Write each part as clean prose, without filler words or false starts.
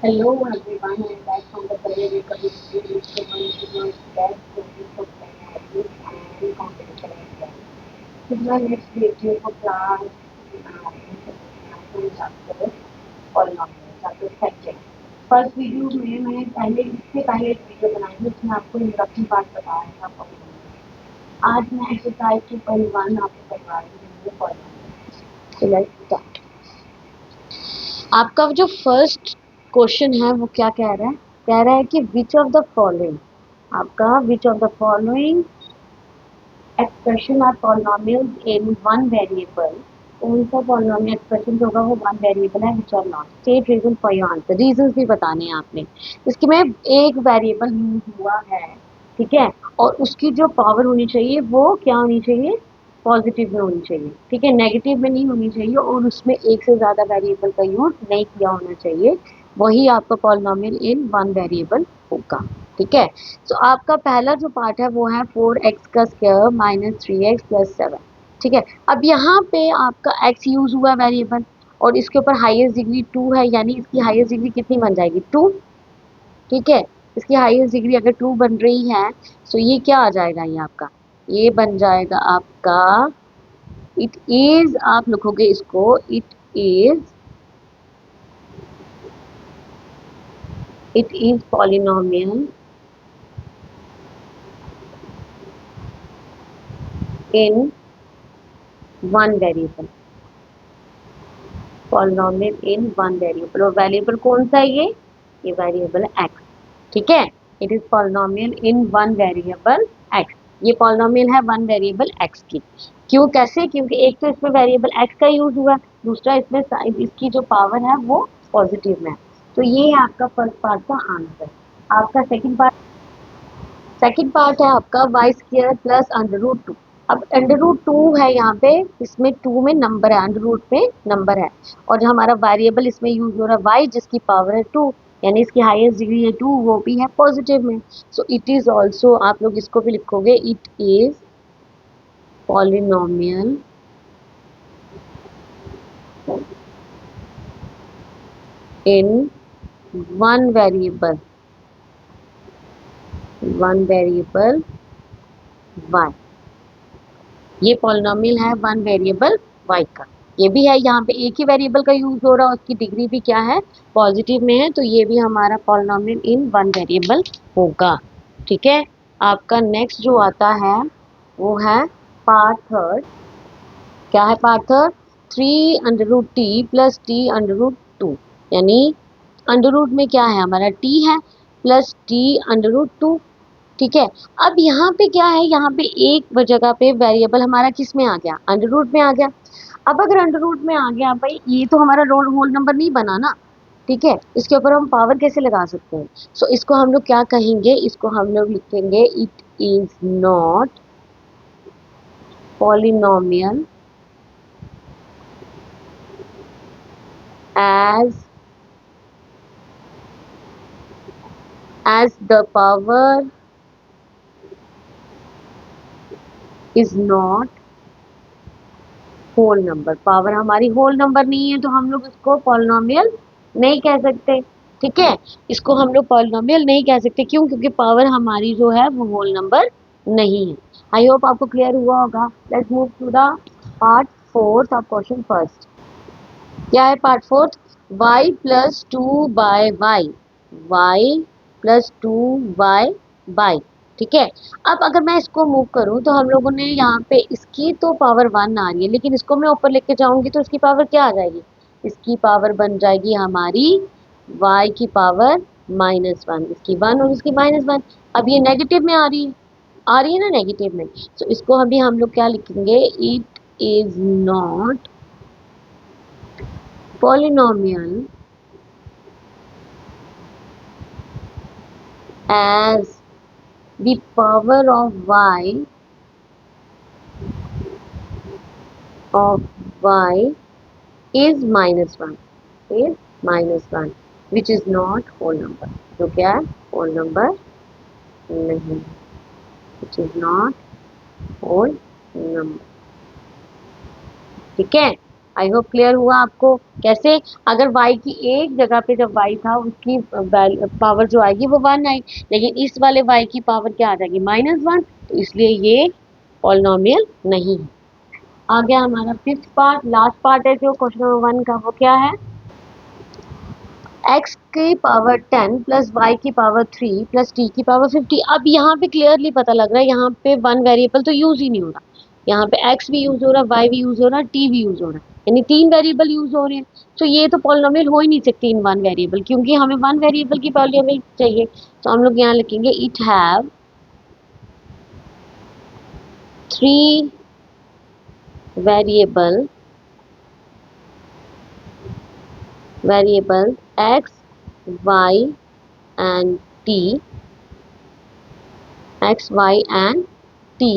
Hello everyone, I'm back from the career recovery series to my best focus for planning and competition exam. So now let's review for class 9 chapter polynomial chapter second. First video में मैंने पहले इससे पहले एक video बनाई थी उसमें आपको इंट्रोडक्शन पार्ट बताया था polynomial. आज मैं एक्सरसाइज 2.1 आपको करवा रही हूँ polynomial. So let's start. आपका जो फर्स्ट क्वेश्चन है वो क्या कह रहा है कि विच ऑफ द फॉलोइंग, आपका which of the following expression are polynomials in one variable, कौन सा पॉलिनोमियल एक्सप्रेशन जो होगा वो वन वेरिएबल है which are not. State reason for your answer. Reasons भी बताने हैं आपने. इसके में एक वेरिएबल यूज हुआ है, ठीक है, और उसकी जो पावर होनी चाहिए वो क्या होनी चाहिए, पॉजिटिव में होनी चाहिए, ठीक है, नेगेटिव में नहीं होनी चाहिए, और उसमें एक से ज्यादा वेरिएबल का यूज नहीं किया होना चाहिए. वही आपका पॉलिनोमियल इन वन वेरिएबल होगा, ठीक है. तो आपका पहला जो पार्ट है वो है 4x का स्क्वायर माइनस 3x प्लस 7, ठीक है. अब यहाँ पे आपका x यूज हुआ वेरिएबल और इसके ऊपर हाईएस्ट डिग्री 2 है, यानी इसकी हाईएस्ट डिग्री कितनी बन जाएगी, 2, ठीक है. इसकी हाईएस्ट डिग्री अगर 2 बन रही है तो ये क्या आ जाएगा, ये आपका ये बन जाएगा आपका इट इज, आप लिखोगे इसको it is polynomial in one variable. Polynomial in one variable, और वेरिएबल कौन सा है ये वेरिएबल एक्स, ठीक है. It is polynomial in one variable x. ये पॉलिनोमियल है वन वेरिएबल एक्स की. क्यों, कैसे, क्योंकि एक तो इसमें वेरिएबल एक्स का यूज हुआ, दूसरा इसमें इसकी जो पावर है वो पॉजिटिव में है. तो ये है आपका फर्स्ट पार्ट का आंसर. आपका सेकंड पार्ट है आपका y square plus under root two. अब अंडर रूट टू है यहाँ पे, इसमें टू में नंबर है, अंडर रूट पे नंबर है, और जो हमारा वेरिएबल इसमें यूज हो रहा है वाई जिसकी पावर है टू, यानी इसकी हाईएस्ट डिग्री है टू, वो भी है पॉजिटिव में. सो इट इज ऑल्सो, आप लोग इसको भी लिखोगे it is polynomial in one variable y. ये पॉलिनोमियल है वन वेरिएबल y का. ये भी है, यहाँ पे एक ही वेरिएबल का यूज हो रहा है, उसकी डिग्री भी क्या है, पॉजिटिव में है, तो ये भी हमारा पॉलिनोमियल इन वन वेरिएबल होगा, ठीक है. आपका नेक्स्ट जो आता है वो है पार्ट थर्ड. क्या है part third, 3 under root t plus t under root two, यानी अंडर रूट में क्या है हमारा t है प्लस टी अंडर रूट टू, ठीक है. अब यहाँ पे क्या है, यहाँ पे एक जगह पे वेरिएबल हमारा किस में आ गया, अंडर रूट में आ गया. अब अगर अंडर रूट में आ गया भाई, ये तो हमारा रोल होल नंबर नहीं बना ना, ठीक है. इसके ऊपर हम पावर कैसे लगा सकते हैं. सो इसको हम लोग क्या कहेंगे, इसको हम लोग लिखेंगे it is not polynomial as the power is not whole number. Power हमारी होल नंबर नहीं है तो हम लोग इसको पॉलिनोमियल नहीं कह सकते, ठीक है. इसको हम लोग पॉलिनोमियल नहीं कह सकते, क्यों, क्योंकि पावर हमारी जो है वो होल नंबर नहीं है. आई होप आपको क्लियर हुआ होगा. Let's move to the part fourth of question first. क्या है part fourth, y plus two by y plus two by, ठीक है. अब अगर मैं इसको मूव करूं तो हम लोगों ने यहाँ पे इसकी तो पावर वन आ रही है, लेकिन इसको मैं ऊपर लेके जाऊंगी तो इसकी पावर क्या आ जाएगी, इसकी पावर बन जाएगी हमारी y की पावर माइनस वन, इसकी वन और इसकी माइनस वन. अब ये नेगेटिव में आ रही है ना नेगेटिव में. तो इसको अभी हम लोग क्या लिखेंगे, it is not polynomial as the power of y is minus one which is not whole number. जो क्या है, whole number नहीं, which is not whole number, ठीक है. आई होप क्लियर हुआ आपको। कैसे, अगर y की एक जगह पे जब y था उसकी पावर जो आएगी वो 1 आई, लेकिन इस वाले y की पावर क्या आ जाएगी -1, तो इसलिए ये पॉलिनॉमियल नहीं है। आ गया हमारा फिफ्थ पार्ट, लास्ट पार्ट है जो क्वेश्चन नंबर 1 का, वो क्या है, x की पावर 10 प्लस y की पावर 3 प्लस t की पावर 50। अब यहाँ पे क्लियरली पता लग रहा है यहाँ पे वन वेरिएबल तो यूज ही नहीं हो रहा, यहाँ पे x भी यूज हो रहा है, y भी यूज हो रहा है, t भी यूज हो रहा है, यानी तीन वेरिएबल यूज हो रहे हैं। तो ये तो पॉलिनॉमियल हो ही नहीं सकती इन वन वेरिएबल, क्योंकि हमें वन वेरिएबल की पॉलिनॉमियल चाहिए। तो हम लोग यहाँ लिखेंगे it have three variable x, y and t, x, y and t.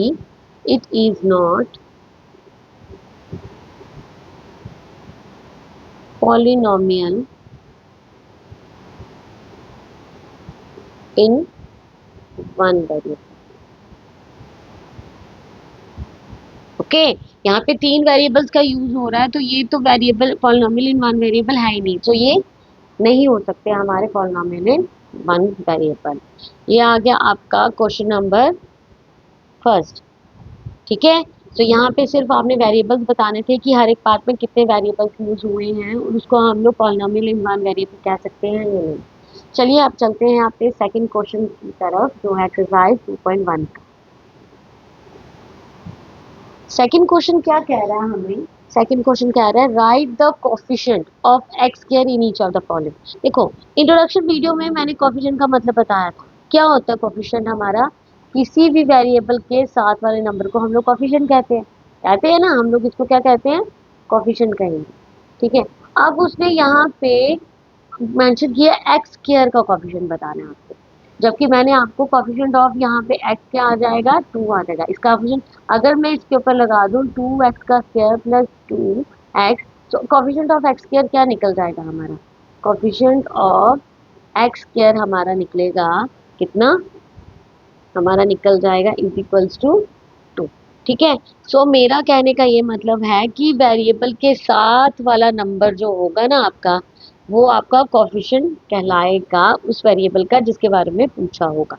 It is not polynomial in one variable. Okay, यहाँ पे तीन वेरिएबल्स का यूज हो रहा है, तो ये तो वेरिएबल पॉलिनॉमियल इन वन वेरिएबल है ही नहीं, तो ये नहीं हो सकते हमारे पॉलिनॉमियल इन वन वेरिएबल। ये आ गया आपका क्वेश्चन नंबर फर्स्ट। ठीक है, तो यहाँ पे सिर्फ आपने वेरिएबल्स बताने थे कि हर एक पार्ट में कितने वेरिएबल्स यूज हुए हैं और उसको हम लोग पॉलिनॉमियल इन वन वेरिएबल कह सकते हैं या नहीं। चलिए अब चलते हैं आपके सेकंड क्वेश्चन की तरफ जो है एक्सरसाइज 2.1 का। सेकंड क्वेश्चन क्या कह रहा है हमें, सेकंड क्वेश्चन कह रहा है right the coefficient of x square in each of the following. देखो, इंट्रोडक्शन वीडियो में मैंने कोफिशिएंट का मतलब बताया था। क्या होता है कोफिशिएंट, हमारा किसी भी वेरिएबल के साथ वाले नंबर को हम लोग कोफिशिएंट कहते हैं ना, हम लोग इसको क्या कहते हैं, कोफिशिएंट कहेंगे। ठीक है, अब उसने यहाँ पे मेंशन किया एक्स स्क्वायर का कोफिशिएंट बताना है आपको, जबकि मैंने आपको कोफिशिएंट ऑफ यहाँ पे एक्स क्या आ जाएगा, 2 आ जाएगा। इसका कोफिशिएंट अगर मैं इसके ऊपर लगा दूं 2x का स्क्वायर प्लस 2x, तो कोफिशिएंट ऑफ एक्स स्क्वायर क्या निकल जाएगा हमारा, कोफिशिएंट ऑफ एक्स स्क्वायर हमारा निकलेगा कितना, हमारा निकल जाएगा इज इक्वल्स टू 2। ठीक है, सो मेरा कहने का ये मतलब है कि वेरिएबल के साथ वाला नंबर जो होगा ना आपका, वो आपका कोफिशिएंट कहलाएगा उस वेरिएबल का जिसके बारे में पूछा होगा।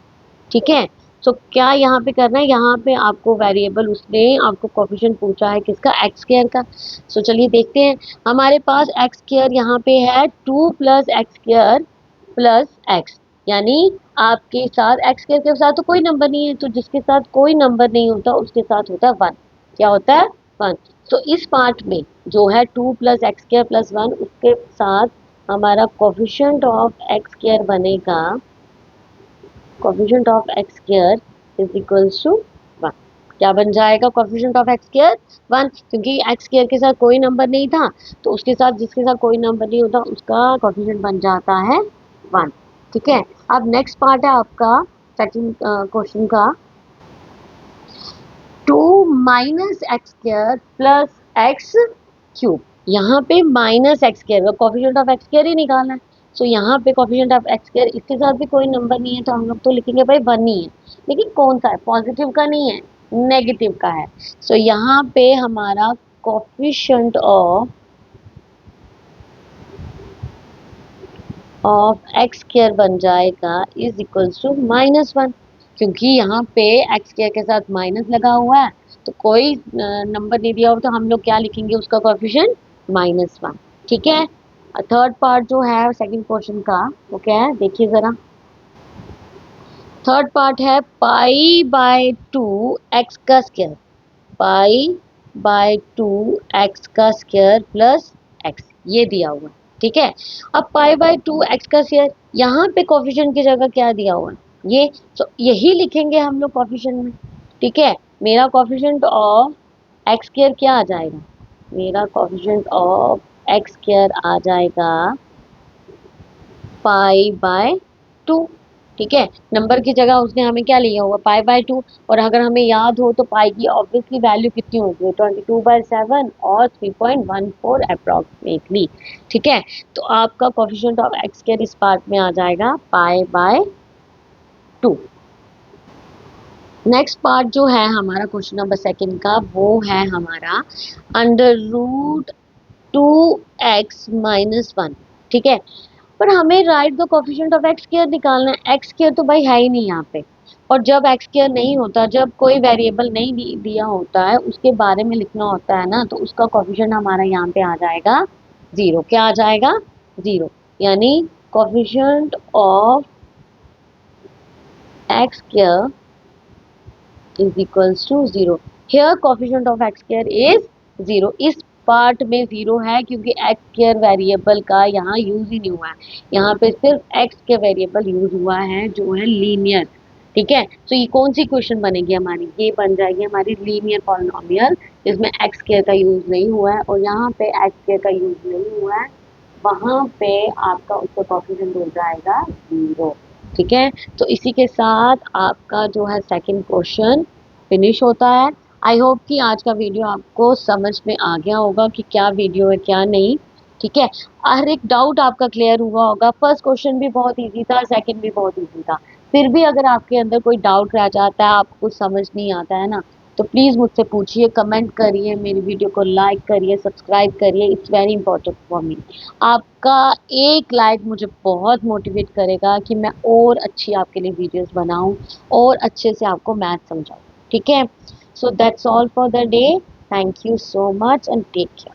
ठीक है, सो क्या यहाँ पे करना है, यहाँ पे आपको वेरिएबल उसने आपको कोफिशिएंट पूछा है किसका, एक्स स्क्वायर का। सो चलिए देखते हैं, हमारे पास एक्स स्क्वायर यहाँ पे है 2 plus x square plus x, यानी आपके साथ एक्स स्क्वायर के साथ तो कोई नंबर नहीं है, तो जिसके साथ कोई नंबर नहीं होता उसके साथ होता है 1। क्या होता है, 1। तो इस पार्ट में जो है 2 प्लस एक्स स्क्वायर प्लस 1, उसके साथ हमारा कोफिशिएंट ऑफ एक्स स्क्वायर बनेगा, coefficient of x square is equals to 1। क्या बन जाएगा कोफिशिएंट ऑफ एक्स स्क्वायर, 1, क्योंकि एक्स स्क्वायर के साथ कोई नंबर नहीं था, तो उसके साथ जिसके साथ कोई नंबर नहीं होता उसका कोफिशिएंट बन जाता है 1। ठीक है, अब नेक्स्ट पार्ट है आपका सेकंड क्वेश्चन का, 2 minus x square plus x cube. यहाँ पे माइनस एक्स स्क्वायर का कोफिशिएंट ऑफ एक्स स्क्वायर ही निकालना है। सो यहाँ पे कोफिशिएंट ऑफ एक्स स्क्वायर, इसके साथ भी कोई नंबर नहीं है, तो हम लोग तो लिखेंगे भाई 1 ही है, लेकिन कौन सा है, पॉजिटिव का नहीं है, नेगेटिव का है। सो यहाँ पे हमारा कोफिशिएंट ऑफ एक्स स्क्वायर बन जाएगा इज इक्वल्स टू -1, क्योंकि यहाँ पे एक्स स्क्वायर के साथ माइनस लगा हुआ है, तो कोई नंबर नहीं दिया हो, तो हम लोग क्या लिखेंगे उसका कोएफिशिएंट -1। ठीक है, थर्ड पार्ट जो है सेकंड क्वेश्चन का, वो क्या है देखिए जरा। थर्ड पार्ट है पाई बाय 2 एक्स का स्क्वायर, पाई बाय 2 एक्स का स्क्वायर प्लस एक्स, ये दिया हुआ है। ठीक है, अब पाई बाय 2 एक्स का स्क्वायर, यहाँ पे कोफिशिएंट की जगह क्या दिया हुआ है, ये, तो यही लिखेंगे हम लोग कोफिशिएंट में। ठीक है, मेरा कोफिशिएंट ऑफ एक्स स्क्वायर क्या आ जाएगा, मेरा कोफिशिएंट ऑफ एक्स स्क्वायर आ जाएगा पाई बाय 2। ठीक है, नंबर की जगह उसने हमें क्या लिया हुआ, पाई बाय 2, और अगर हमें याद हो तो पाई की ऑब्वियसली वैल्यू कितनी होगी, 22/7 और 3.14 अप्रॉक्सीमेटली। ठीक है, तो आपका कोफिशिएंट ऑफ एक्स स्क्वायर इस पार्ट में आ जाएगा पाई बाय 2। नेक्स्ट पार्ट जो है हमारा क्वेश्चन नंबर सेकंड का, वो है हमारा अंडर रूट 2x-1, ठीक है। पर हमें right the coefficient of x square निकालना है। एक्स स्क्वायर तो भाई है ही नहीं यहाँ पे, और जब एक्स स्क्वायर नहीं होता, जब कोई वेरिएबल नहीं दिया होता है, उसके बारे में लिखना होता है ना, तो उसका कोफिशिएंट हमारा यहाँ पे आ जाएगा जीरो। क्या आ जाएगा? जीरो। यानी coefficient of x square is equals to 0. Here coefficient of x square is 0. इस पार्ट में 0 है क्योंकि x स्क्वायर वेरिएबल का यहाँ यूज ही नहीं हुआ है। यहाँ पे सिर्फ x के वेरिएबल यूज हुआ है जो है लीनियर, ठीक है। तो ये कौन सी क्वेश्चन बनेगी हमारी? ये बन जाएगी हमारी लीनियर पॉलिनोमियल, जिसमें x स्क्वायर का यूज नहीं हुआ है और यहाँ पे x स्क्वायर का यूज नहीं हुआ है, वहां पे आपका उसका कोफिशिएंट हो जाएगा 0, ठीक है। तो इसी के साथ आपका जो है सेकंड क्वेश्चन फिनिश होता है। आई होप कि आज का वीडियो आपको समझ में आ गया होगा कि क्या वीडियो है क्या नहीं, ठीक है। हर एक डाउट आपका क्लियर हुआ होगा। फर्स्ट क्वेश्चन भी बहुत इजी था, सेकंड भी बहुत इजी था। फिर भी अगर आपके अंदर कोई डाउट रह जाता है, आपको कुछ समझ नहीं आता है ना, तो प्लीज़ मुझसे पूछिए, कमेंट करिए, मेरी वीडियो को लाइक करिए, सब्सक्राइब करिए। It's very important for me. आपका एक लाइक मुझे बहुत मोटिवेट करेगा कि मैं और अच्छी आपके लिए वीडियोस बनाऊं और अच्छे से आपको मैथ समझाऊं, ठीक है। So that's all for the day. Thank you so much and take care.